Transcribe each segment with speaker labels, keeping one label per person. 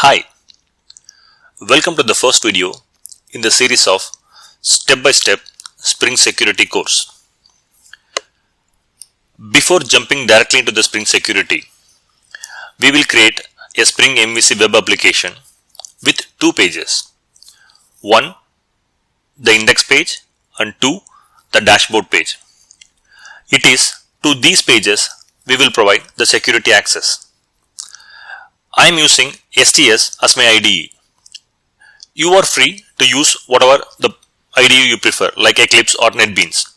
Speaker 1: Hi, welcome to the first video in the series of step-by-step Spring Security course. Before jumping directly into the Spring Security, we will create a Spring MVC web application with two pages. One, the index page, and two, the dashboard page. It is to these pages we will provide the security access. I am using STS as my IDE. You are free to use whatever the IDE you prefer, like Eclipse or NetBeans.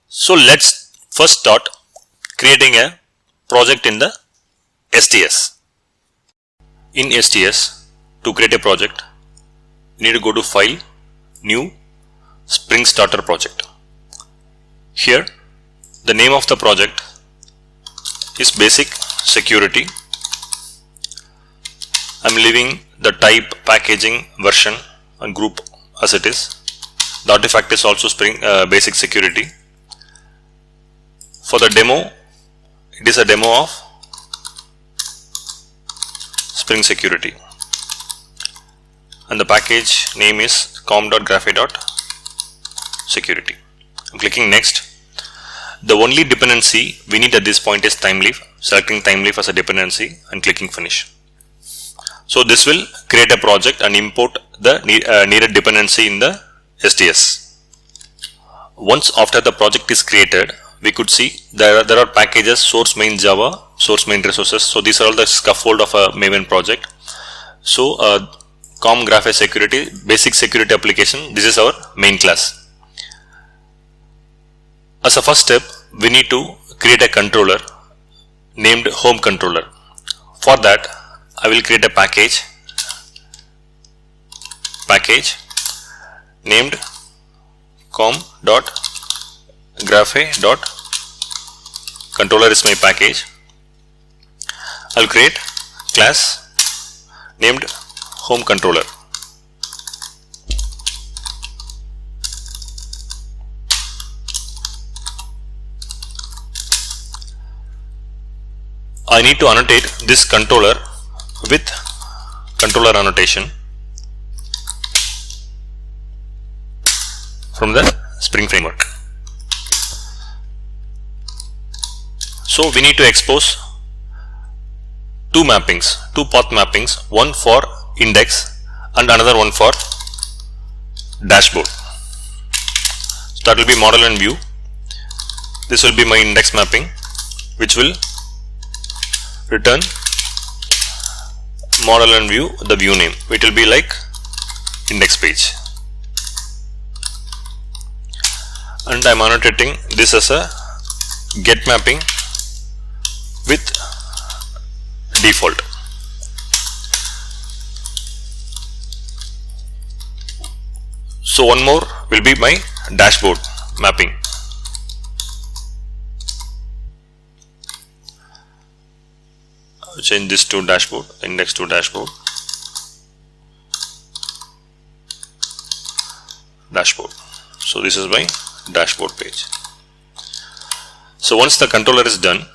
Speaker 1: So let's first start creating a project in the STS. In STS, to create a project, you need to go to File, New, Spring Starter Project. Here, the name of the project is Basic Security. I'm leaving the type, packaging, version and group as it is. The artifact is also Spring Basic Security. For the demo, it is a demo of Spring Security, and the package name is com.graphy.security. I'm clicking next. The only dependency we need at this point is TimeLeaf. Selecting TimeLeaf as a dependency and clicking finish. So this will create a project and import the needed dependency in the STS. Once after the project is created, we could see there are packages, source main Java, source main resources. So these are all the scaffold of a Maven project. So com.graphy security, basic security application, this is our main class. As a first step, we need to create a controller named home controller. For that, I will create a package named com.graphy.controller is my package. I will create class named home controller. I need to annotate this controller with controller annotation from the Spring Framework. So we need to expose two mappings, two path mappings, one for index and another one for dashboard. So that will be model and view. This will be my index mapping, which will return model and view, the view name. It will be like index page. And I am annotating this as a get mapping with default. So one more will be my dashboard mapping. Change this to dashboard, index to dashboard, dashboard. So this is my dashboard page. So once the controller is done,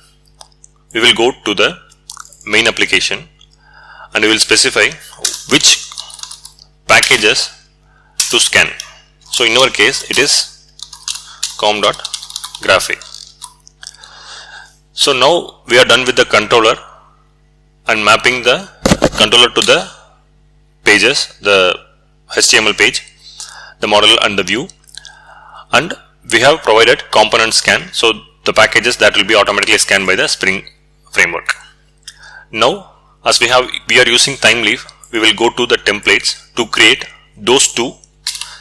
Speaker 1: we will go to the main application and we will specify which packages to scan. So in our case, it is com.graphy. So now we are done with the controller and mapping the controller to the pages, the HTML page, the model and the view, and we have provided component scan, so the packages that will be automatically scanned by the Spring Framework. Now as we are using TimeLeaf, we will go to the templates to create those two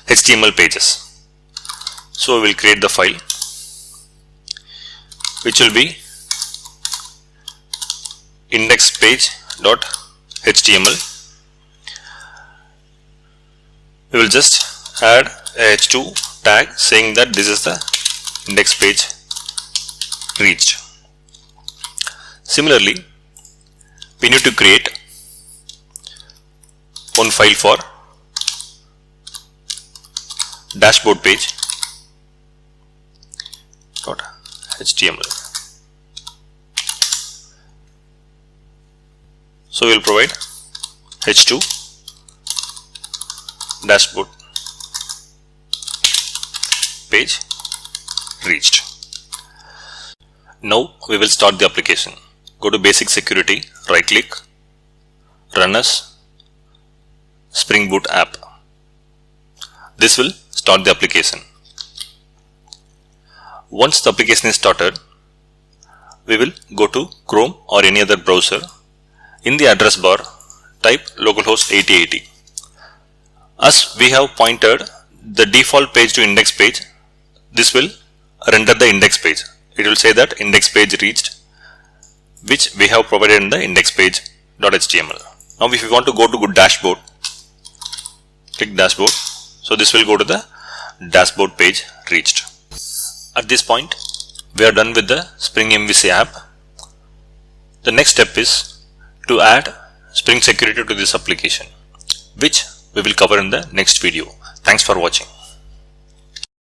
Speaker 1: HTML pages. So we will create the file which will be index page.html. We will just add a h2 tag saying that this is the index page reached. Similarly, we need to create one file for dashboard page .html. So we will provide H2 dashboard page reached. Now we will start the application. Go to Basic Security, right click, Run as Spring Boot app. This will start the application. Once the application is started, we will go to Chrome or any other browser. In the address bar, type localhost 8080. As we have pointed the default page to index page, this will render the index page. It will say that index page reached, which we have provided in the index page.html. Now if you want to go to good dashboard, click dashboard. So this will go to the dashboard page reached. At this point, we are done with the Spring MVC app. The next step is to add Spring Security to this application, which we will cover in the next video. Thanks for watching.